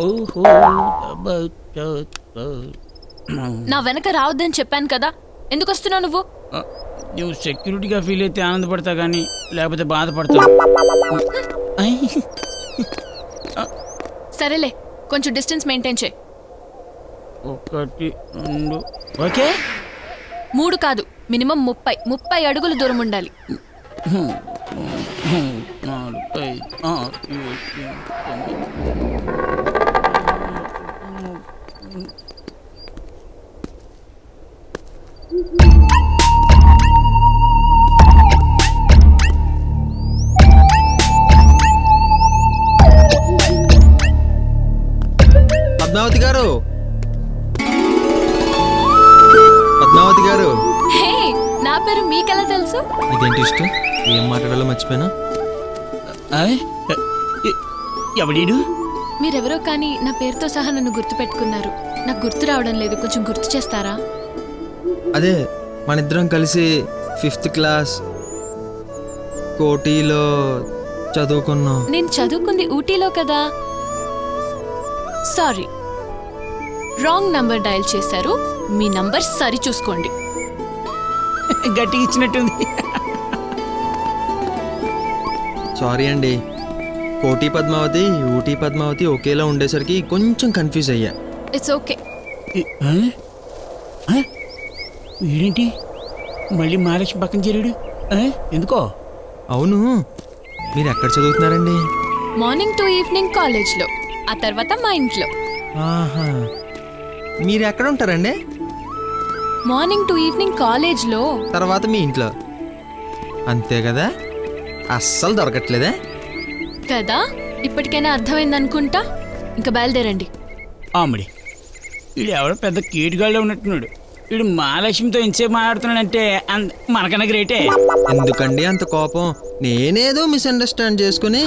ఓహో నా వెనక రావద్దని చెప్పాను కదా, ఎందుకు వస్తున్నావు నువ్వు? నువ్వు సెక్యూరిటీగా ఫీల్ అయితే ఆనందపడతా కానీ లేకపోతే బాధపడతావు. సరేలే, కొంచెం డిస్టెన్స్ మెయింటైన్ చేయి. 1 2 ఓకే. 3 కాదు, మినిమం 30 అడుగులు దూరం ఉండాలి. 4 5 6 7 పద్మావతి గారు, పద్మావతి గారు. హే, నా పేరు మీకెలా తెలుసు? ఇదేంటి ఇష్టం, ఏం మాట్లాడాలో మర్చిపోయినా. ఎవడీడు? మీరెవరో కానీ నా పేరుతో సహా నన్ను గుర్తు పెట్టుకున్నారు. నాకు గుర్తు రావడం లేదు, కొంచెం గుర్తు చేస్తారా? అదే మన ఇద్దరం కలిసి 5th క్లాస్ కోటిలో చదువుకున్నాం. నేను చదువుకుంది ఊటీలో కదా. సారీ, రాంగ్ నంబర్ డయల్ చేశారు. మీ నంబర్ సరి చూసుకోండి. గట్టిగా ఇచ్చినట్టుంది. సారీ అండి, కోటి పద్మావతి ఊటీ పద్మావతి ఒకేలా ఉండేసరికి కొంచెం కన్ఫ్యూజ్ అయ్యా. It's okay. వీడేంటి మళ్ళీ మహాలక్ష్మి పక్కన చేరాడు? ఎందుకో? అవును, మీరు ఎక్కడ చదువుతున్నారండి? మార్నింగ్ టు ఈవినింగ్ కాలేజ్లో, ఆ తర్వాత మా ఇంట్లో. ఆహా, మీరు ఎక్కడ ఉంటారండి? మార్నింగ్ టు ఈవినింగ్ కాలేజ్లో, తర్వాత మీ ఇంట్లో, అంతే కదా? అస్సలు దొరకట్లేదే కదా. ఇప్పటికైనా అర్థమైందనుకుంటా. ఇంకా బయలుదేరండి. ఆమెడి వీడు ఎవడో పెద్ద కీటుగాళ్ళలో ఉన్నట్టున్నాడు. వీడు మహాలక్ష్మితో ఎంతసేపు మాట్లాడుతున్నాడంటే మనకన్నా గ్రేటే. ఎందుకండి అంత కోపం? నేనేదో మిస్అండర్స్టాండ్ చేసుకుని.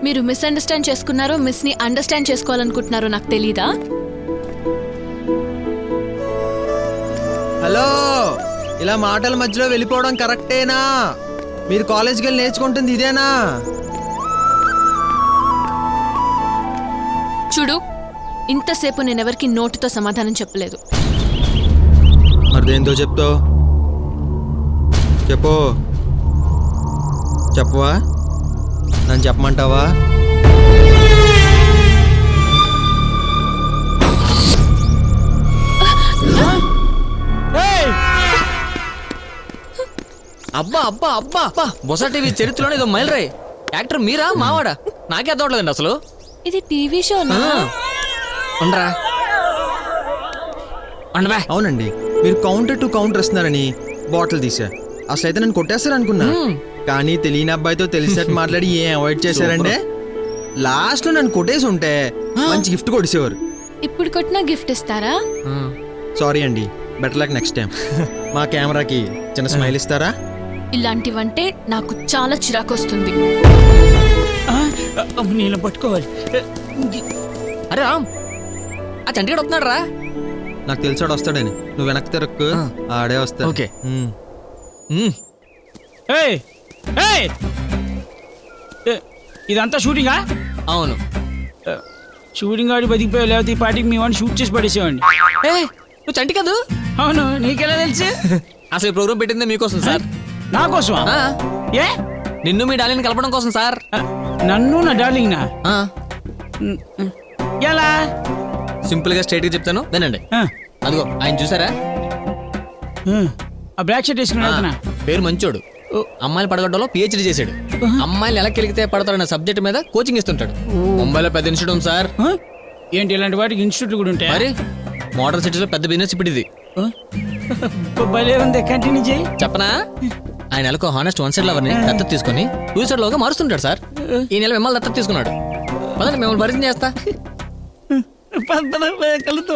మీరు మిస్అండర్స్టాండ్ చేసుకున్నారో మిస్ని అండర్స్టాండ్ చేసుకోవాలనుకుంటున్నారో నాకు తెలీదా? హలో, ఇలా మాటల మధ్యలో వెళ్ళిపోవడం కరెక్టేనా? మీరు కాలేజ్కి వెళ్ళి నేర్చుకుంటుంది ఇదేనా? చూడు, ఇంతసేపు నేనెవరికి నోటితో సమాధానం చెప్పలేదు. మరి దేంతో చెప్తావు? చెప్పు. చెప్పవా? నన్ను చెప్పమంటావా? అబ్బా అబ్బా అబ్బా అబ్బా, బొస టీవీ చరిత్రలోనే ఏదో మైలురాయి. యాక్టర్ మీరా మావాడా? నాకే అర్థవట్లేదండి అసలు. ఇది టీవీ షోనా? ఉండరా ఉండబా. అవునండి, మీరు కౌంటర్ టు కౌంటర్ ఇస్తున్నారని బాటిల్ తీసా. అసలు అయితే నన్ను కొట్టేస్తారు అనుకున్నా, కానీ తెలియని అబ్బాయితో తెలిసినట్టు మాట్లాడి ఏం అవాయిడ్ చేశారంటే లాస్ట్ లో నన్ను కొట్టేసి ఉంటే మంచి గిఫ్ట్ కొడిసేవారు. ఇప్పుడు కొట్టినా గిఫ్ట్ ఇస్తారా? సారీ అండి, బెటర్ లక్ నెక్స్ట్ టైం. మా కెమెరాకి చిన్న స్మైల్ ఇస్తారా? ఇలాంటివంటే నాకు చాలా చిరాకు వస్తుంది. నేను పట్టుకోవాలి. అరే రామ్, ఆ చంటిగాడు వస్తున్నాడు రా. నాకు తెలిసాడు వస్తాడని. నువ్వు వెనక్కి తిరక్కు, ఆడే వస్తా. ఓకే. ఇదంతా షూటింగా? అవును, షూటింగ్ ఆడి బతికిపోయావు, లేకపోతే ఈ పార్టీకి మీ వాడిని షూట్ చేసి పడేసేవాడిని. నువ్వు చంటి కాదు? అవును, నీకెలా తెలుసు? అసలు ఈ ప్రోగ్రామ్ పెట్టిందే మీకోసం సార్. నా కోసమా? ఏ? నిన్ను మీ డాలిని కలపడం కోసం సార్. నన్ను నా డార్లింగ్ నా? ఎలా? సింపుల్ గా స్ట్రైట్ గా చెప్తాను వినండి. అదిగో ఆయన చూసారా? ఆ బ్లాక్ షర్ట్ వేసుకున్నా. పేరు మంచోడు, అమ్మాయిలు పడగొట్టడంలో పిహెచ్డి చేశాడు. అమ్మాయిలు ఎలా కెలిగితే పడతారన్న సబ్జెక్ట్ మీద కోచింగ్ ఇస్తుంటాడు. ముంబైలో పెద్ద ఇన్స్టిట్యూట్ ఉంది సార్. ఏంటి ఇలాంటి వాటికి ఇన్స్టిట్యూట్ కూడా ఉంటాయి? మరి మోడల్ సిటీలో పెద్ద బిజినెస్ ఇప్పుడు ఇది. భలే ఉంది, కంటిన్యూ చేయి. చెప్పనా? ఆయన నెలకు హానెస్ట్ 1 సైడ్ లవర్ ని దత్తత తీసుకుని 2 సైడ్ లోగా మారుస్తుంటాడు సార్. ఈ నెల మిమ్మల్ని దత్తత తీసుకున్నాడు. పదండి, మిమ్మల్ని పరిచయం చేస్తా. కలుతో